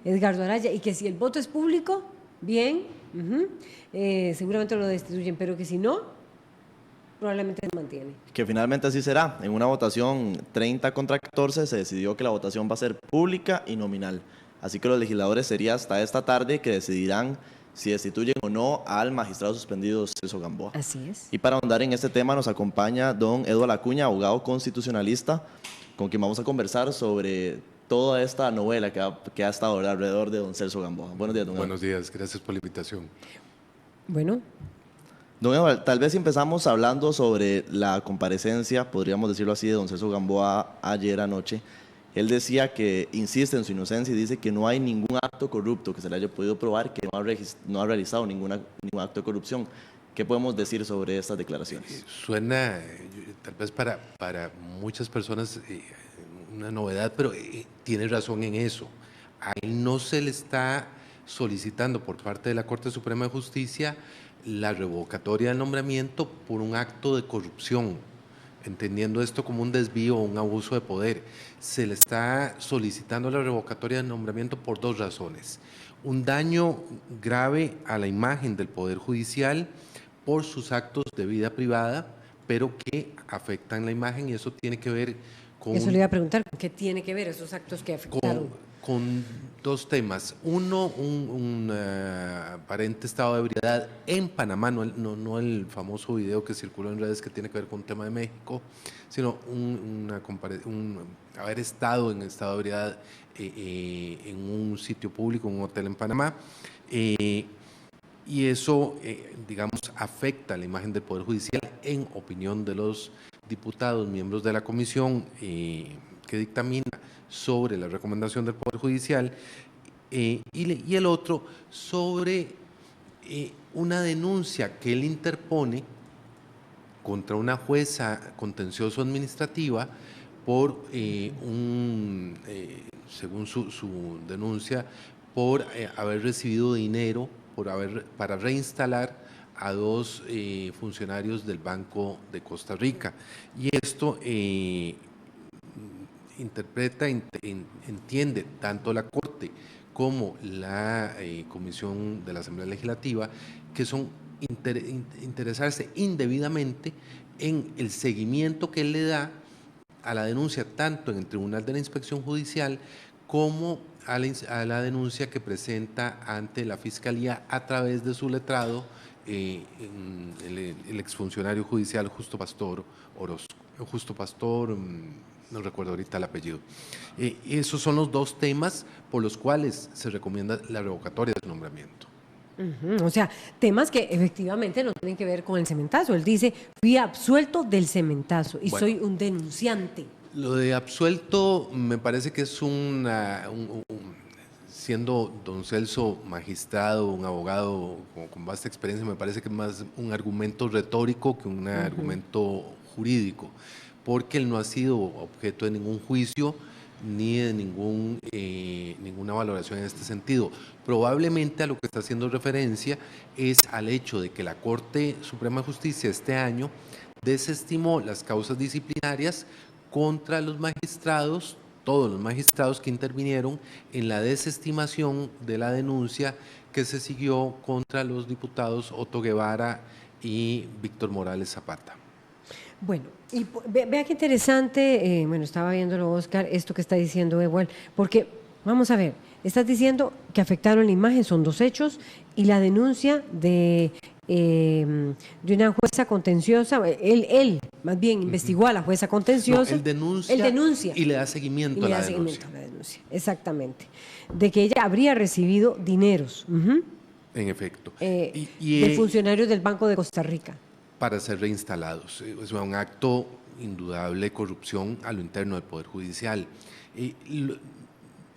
Edgardo Araya, y que si el voto es público, bien, seguramente lo destituyen, pero que si no, probablemente se mantiene. Que finalmente así será. En una votación 30 contra 14 se decidió que la votación va a ser pública y nominal. Así que los legisladores sería hasta esta tarde que decidirán si destituyen o no al magistrado suspendido Celso Gamboa. Así es. Y para ahondar en este tema nos acompaña don Eduardo Acuña, abogado constitucionalista, con quien vamos a conversar sobre toda esta novela que ha estado alrededor de don Celso Gamboa. Buenos días, don Eduardo. Buenos días, gracias por la invitación. Bueno. Don Eduardo, tal vez empezamos hablando sobre la comparecencia, podríamos decirlo así, de don Celso Gamboa ayer anoche. Él decía que insiste en su inocencia y dice que no hay ningún acto corrupto que se le haya podido probar, que no ha realizado ningún acto de corrupción. ¿Qué podemos decir sobre estas declaraciones? Suena, tal vez para muchas personas, una novedad, pero tiene razón en eso. A él no se le está solicitando por parte de la Corte Suprema de Justicia la revocatoria del nombramiento por un acto de corrupción, entendiendo esto como un desvío o un abuso de poder. Se le está solicitando la revocatoria del nombramiento por dos razones. Un daño grave a la imagen del Poder Judicial por sus actos de vida privada, pero que afectan la imagen, y eso tiene que ver con... Eso le iba a preguntar, ¿qué tiene que ver esos actos que afectaron? Con dos temas. Uno, un aparente estado de ebriedad en Panamá, no el famoso video que circuló en redes que tiene que ver con un tema de México, sino haber estado en estado de ebriedad en un sitio público, en un hotel en Panamá, y eso, digamos, afecta la imagen del Poder Judicial, en opinión de los diputados, miembros de la comisión que dictamina sobre la recomendación del Poder Judicial, y el otro sobre una denuncia que él interpone contra una jueza contencioso administrativa por según su denuncia, por haber recibido dinero para reinstalar a dos funcionarios del Banco de Costa Rica. Y esto entiende tanto la Corte como la Comisión de la Asamblea Legislativa que son interesarse indebidamente en el seguimiento que él le da a la denuncia, tanto en el Tribunal de la Inspección Judicial como a la denuncia que presenta ante la Fiscalía a través de su letrado, el exfuncionario judicial Justo Pastor Orozco. No recuerdo ahorita el apellido. Esos son los dos temas por los cuales se recomienda la revocatoria del nombramiento. O sea, temas que efectivamente no tienen que ver con el cementazo. Él dice, fui absuelto del cementazo y soy un denunciante. Lo de absuelto me parece que es siendo don Celso magistrado, un abogado con vasta experiencia, me parece que es más un argumento retórico que un argumento jurídico, porque él no ha sido objeto de ningún juicio ni de ninguna valoración en este sentido. Probablemente a lo que está haciendo referencia es al hecho de que la Corte Suprema de Justicia este año desestimó las causas disciplinarias contra los magistrados, todos los magistrados que intervinieron en la desestimación de la denuncia que se siguió contra los diputados Otto Guevara y Víctor Morales Zapata. Bueno, y vea qué interesante, estaba viéndolo, Oscar, esto que está diciendo igual, porque, vamos a ver, estás diciendo que afectaron la imagen, son dos hechos, y la denuncia de una jueza contenciosa, él más bien investigó a la jueza contenciosa. No, él denuncia y le da seguimiento a la denuncia. Exactamente, de que ella habría recibido dineros. En efecto. De funcionarios del Banco de Costa Rica. Para ser reinstalados. Es un acto indudable de corrupción a lo interno del Poder Judicial.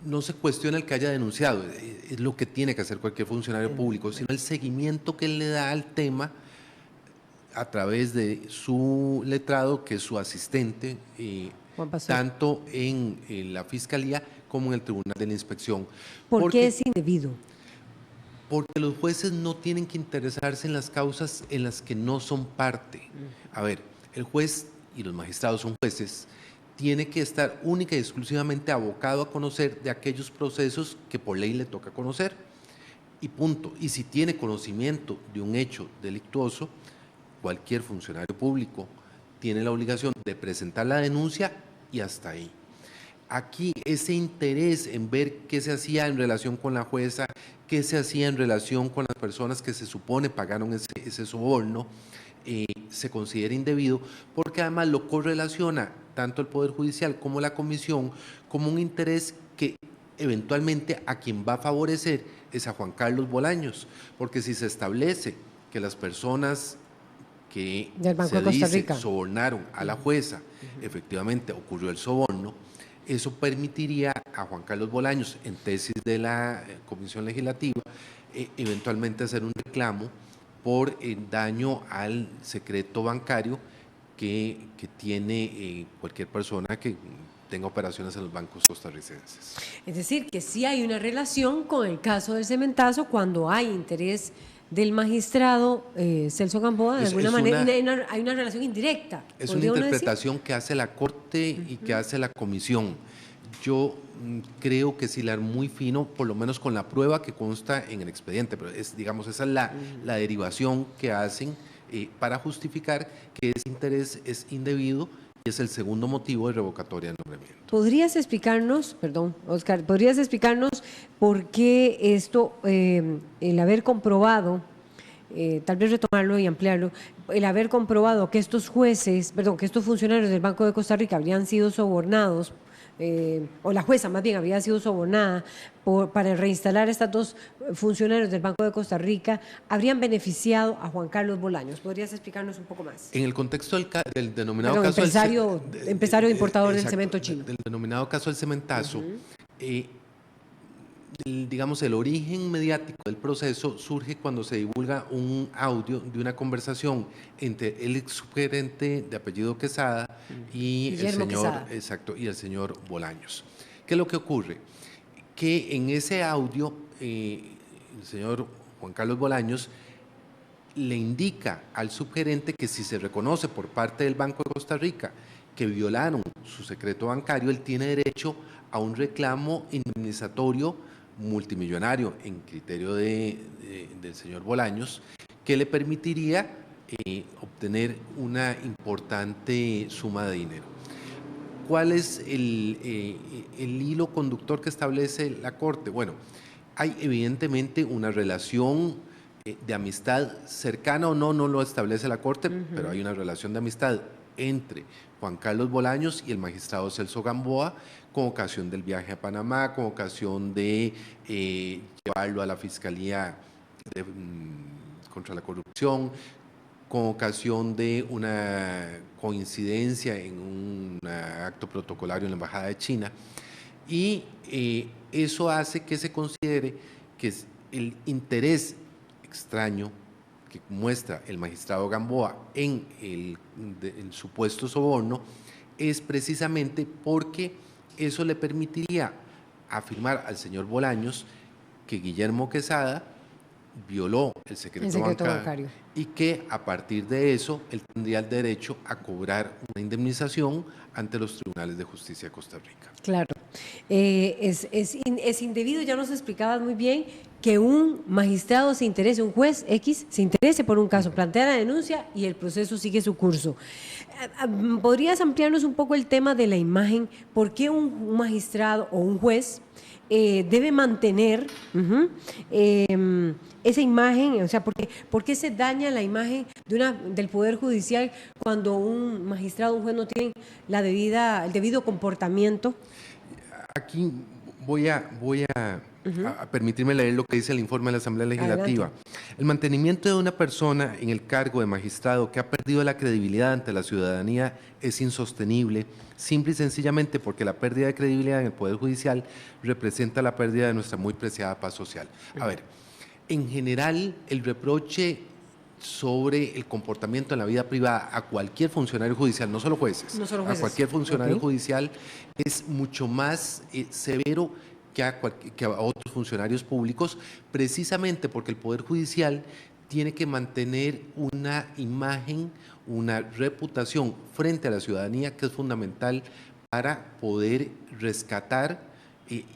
No se cuestiona el que haya denunciado, es lo que tiene que hacer cualquier funcionario público, sino el seguimiento que él le da al tema a través de su letrado, que es su asistente, tanto en la Fiscalía como en el Tribunal de la Inspección. ¿Por qué es indebido? Porque los jueces no tienen que interesarse en las causas en las que no son parte. A ver, el juez y los magistrados son jueces, tiene que estar única y exclusivamente abocado a conocer de aquellos procesos que por ley le toca conocer. Y punto. Y si tiene conocimiento de un hecho delictuoso, cualquier funcionario público tiene la obligación de presentar la denuncia y hasta ahí. Aquí ese interés en ver qué se hacía en relación con la jueza, qué se hacía en relación con las personas que se supone pagaron ese soborno, se considera indebido, porque además lo correlaciona tanto el Poder Judicial como la Comisión como un interés que eventualmente a quien va a favorecer es a Juan Carlos Bolaños, porque si se establece que las personas que del Banco se de Costa dice Rica sobornaron a la jueza, efectivamente ocurrió el soborno, eso permitiría a Juan Carlos Bolaños, en tesis de la Comisión Legislativa, eventualmente hacer un reclamo por daño al secreto bancario que tiene cualquier persona que tenga operaciones en los bancos costarricenses. Es decir, que sí hay una relación con el caso del cementazo cuando hay interés del magistrado Celso Gamboa, de alguna manera hay una relación indirecta. Es una interpretación que hace la Corte y que hace la Comisión. Yo creo que es hilar muy fino, por lo menos con la prueba que consta en el expediente, pero digamos, esa es la derivación que hacen para justificar que ese interés es indebido y es el segundo motivo de revocatoria del nombramiento. ¿Podrías explicarnos, perdón, Oscar, podrías explicarnos por qué esto, el haber comprobado, tal vez retomarlo y ampliarlo, el haber comprobado que estos jueces, perdón, que estos funcionarios del Banco de Costa Rica habrían sido sobornados, o la jueza más bien habría sido sobornada para reinstalar a estos dos funcionarios del Banco de Costa Rica, habrían beneficiado a Juan Carlos Bolaños? ¿Podrías explicarnos un poco más? En el contexto del denominado caso empresario importador del cemento chino. Del denominado caso del cementazo, digamos, el origen mediático del proceso surge cuando se divulga un audio de una conversación entre el ex subgerente de apellido Quesada y Guillermo el señor, Quesada. exacto, y el señor Bolaños. ¿Qué es lo que ocurre? Que en ese audio el señor Juan Carlos Bolaños le indica al subgerente que si se reconoce por parte del Banco de Costa Rica que violaron su secreto bancario, él tiene derecho a un reclamo indemnizatorio multimillonario en criterio del señor Bolaños, que le permitiría obtener una importante suma de dinero. ¿Cuál es el hilo conductor que establece la Corte? Bueno, hay evidentemente una relación de amistad cercana o no lo establece la Corte, pero hay una relación de amistad entre Juan Carlos Bolaños y el magistrado Celso Gamboa, con ocasión del viaje a Panamá, con ocasión de llevarlo a la Fiscalía contra la Corrupción, con ocasión de una coincidencia en un acto protocolario en la Embajada de China. Y eso hace que se considere que el interés extraño que muestra el magistrado Gamboa en el supuesto soborno es precisamente porque eso le permitiría afirmar al señor Bolaños que Guillermo Quesada violó el secreto bancario y que a partir de eso él tendría el derecho a cobrar una indemnización ante los tribunales de justicia de Costa Rica. Claro, es indebido, ya nos explicabas muy bien, que un magistrado se interese, un juez X se interese por un caso, plantea la denuncia y el proceso sigue su curso. ¿Podrías ampliarnos un poco el tema de la imagen? ¿Por qué un magistrado o un juez debe mantener esa imagen? O sea, ¿por qué se daña la imagen del Poder Judicial cuando un magistrado o un juez no tiene el debido comportamiento? Aquí voy a permitirme leer lo que dice el informe de la Asamblea Legislativa. Adelante. El mantenimiento de una persona en el cargo de magistrado que ha perdido la credibilidad ante la ciudadanía es insostenible, simple y sencillamente porque la pérdida de credibilidad en el Poder Judicial representa la pérdida de nuestra muy preciada paz social. A ver, en general, el reproche sobre el comportamiento en la vida privada a cualquier funcionario judicial, no solo jueces, a cualquier funcionario judicial es mucho más severo que a otros funcionarios públicos, precisamente porque el Poder Judicial tiene que mantener una imagen, una reputación frente a la ciudadanía que es fundamental para poder rescatar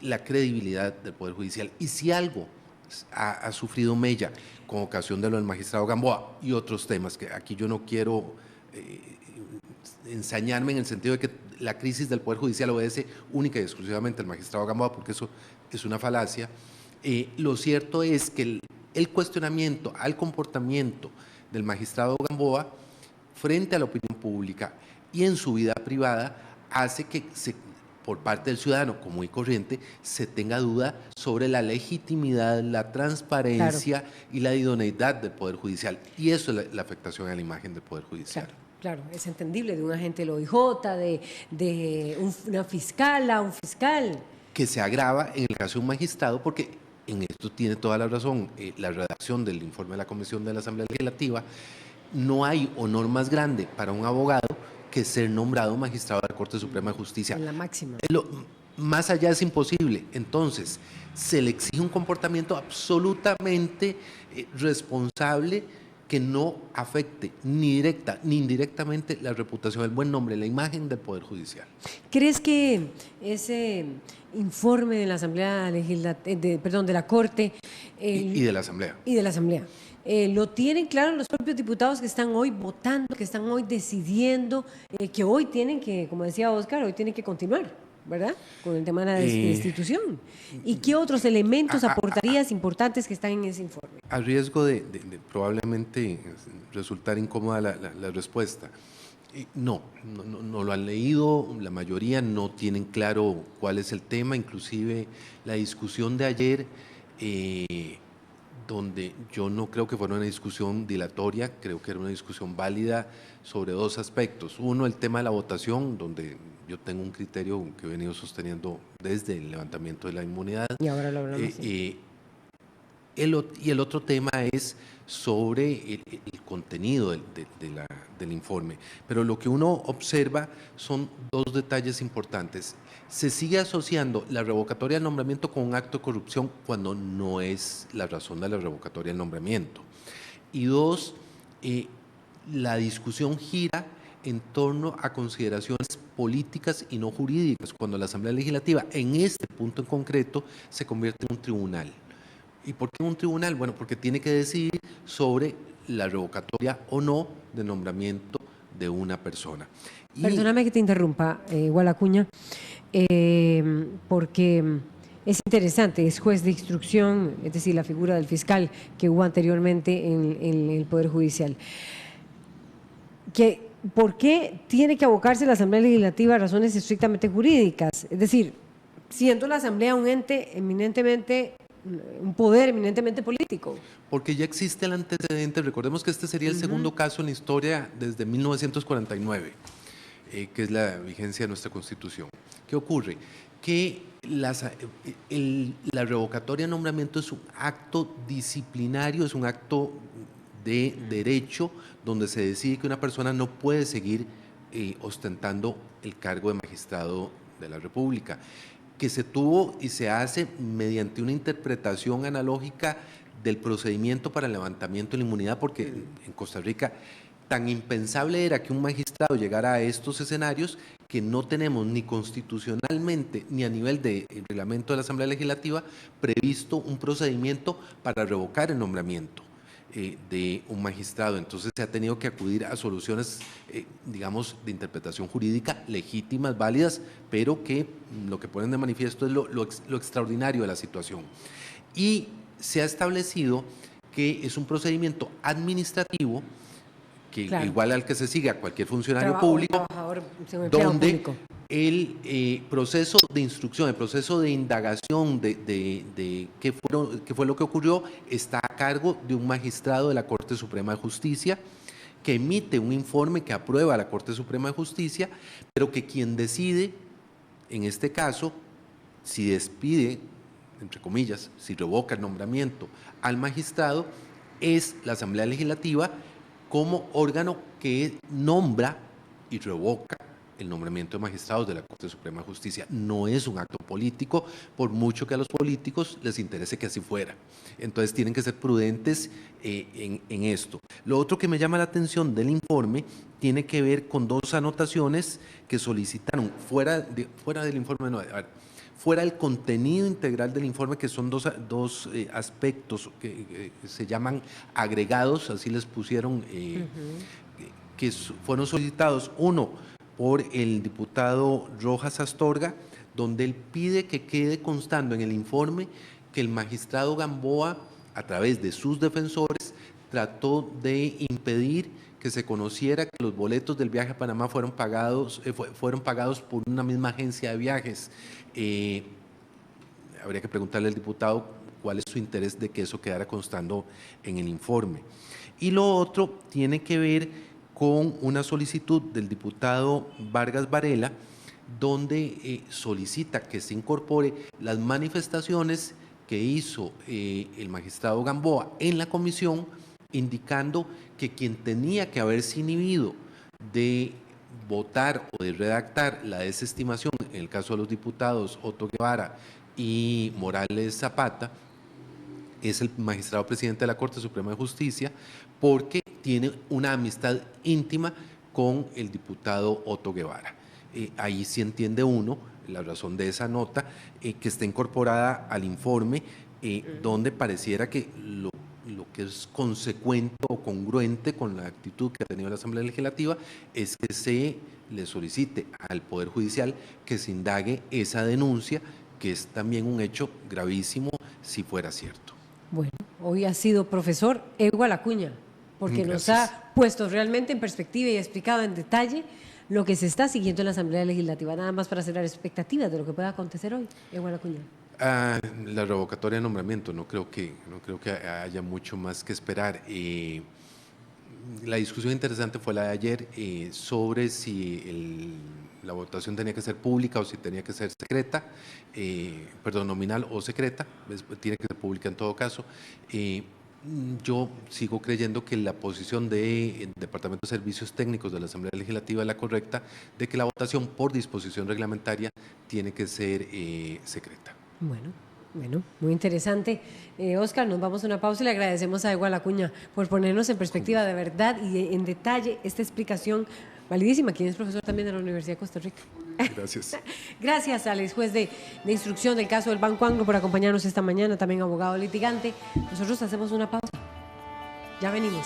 la credibilidad del Poder Judicial. Y si algo ha sufrido mella con ocasión de lo del magistrado Gamboa y otros temas, que aquí yo no quiero ensañarme en el sentido de que la crisis del Poder Judicial obedece única y exclusivamente al magistrado Gamboa, porque eso es una falacia. Lo cierto es que el cuestionamiento al comportamiento del magistrado Gamboa frente a la opinión pública y en su vida privada hace que por parte del ciudadano común y corriente se tenga duda sobre la legitimidad, la transparencia y la idoneidad del Poder Judicial. Y eso es la afectación a la imagen del Poder Judicial. Claro, es entendible, de un agente del OIJ, una fiscala, un fiscal. Que se agrava en el caso de un magistrado, porque en esto tiene toda la razón la redacción del informe de la Comisión de la Asamblea Legislativa. No hay honor más grande para un abogado que ser nombrado magistrado de la Corte Suprema de Justicia. En la máxima. Más allá es imposible. Entonces, se le exige un comportamiento absolutamente responsable que no afecte ni directa ni indirectamente la reputación, el buen nombre, la imagen del Poder Judicial. ¿Crees que ese informe de la Asamblea Legislativa, de la Corte y de la Asamblea? Y de la Asamblea. Lo tienen claro los propios diputados que están hoy votando, que están hoy decidiendo, que hoy tienen que, como decía Oscar, hoy tienen que continuar, ¿verdad? Con el tema de la destitución. ¿Y qué otros elementos aportarías importantes que están en ese informe? A riesgo de probablemente resultar incómoda la respuesta. No lo han leído, la mayoría no tienen claro cuál es el tema, inclusive la discusión de ayer, donde yo no creo que fuera una discusión dilatoria, creo que era una discusión válida sobre dos aspectos. Uno, el tema de la votación, donde yo tengo un criterio que he venido sosteniendo desde el levantamiento de la inmunidad. Y ahora lo hablamos. Y el otro tema es sobre el contenido del informe. Pero lo que uno observa son dos detalles importantes. Se sigue asociando la revocatoria del nombramiento con un acto de corrupción cuando no es la razón de la revocatoria del nombramiento. Y dos, la discusión gira en torno a consideraciones políticas y no jurídicas, cuando la Asamblea Legislativa en este punto en concreto se convierte en un tribunal. ¿Y por qué un tribunal? Bueno, porque tiene que decidir sobre la revocatoria o no de nombramiento de una persona. Perdóname que te interrumpa, Gualacuña, porque es interesante, es juez de instrucción, es decir, la figura del fiscal que hubo anteriormente en el Poder Judicial. ¿Por qué tiene que abocarse la Asamblea Legislativa a razones estrictamente jurídicas? Es decir, siendo la Asamblea un ente eminentemente, un poder eminentemente político. Porque ya existe el antecedente, recordemos que este sería el segundo caso en la historia desde 1949, que es la vigencia de nuestra Constitución. ¿Qué ocurre? Que la revocatoria de nombramiento es un acto disciplinario, es un acto de derecho donde se decide que una persona no puede seguir ostentando el cargo de magistrado de la República, que se tuvo y se hace mediante una interpretación analógica del procedimiento para el levantamiento de la inmunidad, porque en Costa Rica tan impensable era que un magistrado llegara a estos escenarios que no tenemos ni constitucionalmente ni a nivel de reglamento de la Asamblea Legislativa previsto un procedimiento para revocar el nombramiento de un magistrado. Entonces se ha tenido que acudir a soluciones, digamos, de interpretación jurídica legítimas, válidas, pero que lo que ponen de manifiesto es lo extraordinario de la situación. Y se ha establecido que es un procedimiento administrativo, que igual al que se sigue a cualquier funcionario público, donde el proceso de instrucción, el proceso de indagación de qué fue lo que ocurrió, está a cargo de un magistrado de la Corte Suprema de Justicia, que emite un informe que aprueba la Corte Suprema de Justicia, pero que quien decide, en este caso, si despide, entre comillas, si revoca el nombramiento al magistrado, es la Asamblea Legislativa como órgano que nombra y revoca el nombramiento de magistrados de la Corte Suprema de Justicia. No es un acto político, por mucho que a los políticos les interese que así fuera. Entonces tienen que ser prudentes en esto. Lo otro que me llama la atención del informe tiene que ver con dos anotaciones que solicitaron fuera del informe, no, a ver, fuera del contenido integral del informe, que son dos aspectos que se llaman agregados, así les pusieron, que fueron solicitados. Uno, por el diputado Rojas Astorga, donde él pide que quede constando en el informe que el magistrado Gamboa, a través de sus defensores, trató de impedir que se conociera que los boletos del viaje a Panamá fueron pagados por una misma agencia de viajes. Habría que preguntarle al diputado cuál es su interés de que eso quedara constando en el informe. Y lo otro tiene que ver con una solicitud del diputado Vargas Varela, donde solicita que se incorpore las manifestaciones que hizo el magistrado Gamboa en la comisión, indicando que quien tenía que haberse inhibido de votar o de redactar la desestimación, en el caso de los diputados Otto Guevara y Morales Zapata, es el magistrado presidente de la Corte Suprema de Justicia, porque tiene una amistad íntima con el diputado Otto Guevara. Ahí sí entiende uno la razón de esa nota, que está incorporada al informe, donde pareciera que lo que es consecuente o congruente con la actitud que ha tenido la Asamblea Legislativa es que se le solicite al Poder Judicial que se indague esa denuncia, que es también un hecho gravísimo si fuera cierto. Bueno, hoy ha sido profesor Ewal Acuña, porque Gracias. nos ha puesto realmente en perspectiva y explicado en detalle lo que se está siguiendo en la Asamblea Legislativa. Nada más para cerrar expectativas de lo que pueda acontecer hoy. Ewal Acuña. La revocatoria de nombramiento, no creo que haya mucho más que esperar. La discusión interesante fue la de ayer sobre si la votación tenía que ser pública o si tenía que ser secreta, nominal o secreta, tiene que ser pública en todo caso. Yo sigo creyendo que la posición del Departamento de Servicios Técnicos de la Asamblea Legislativa es la correcta, de que la votación por disposición reglamentaria tiene que ser secreta. Bueno, muy interesante. Óscar, nos vamos a una pausa y le agradecemos a Ewal Acuña por ponernos en perspectiva de verdad y en detalle esta explicación validísima, quien es profesor también de la Universidad de Costa Rica. Gracias. Gracias al ex juez de instrucción del caso del Banco Anglo por acompañarnos esta mañana, también abogado litigante. Nosotros hacemos una pausa. Ya venimos.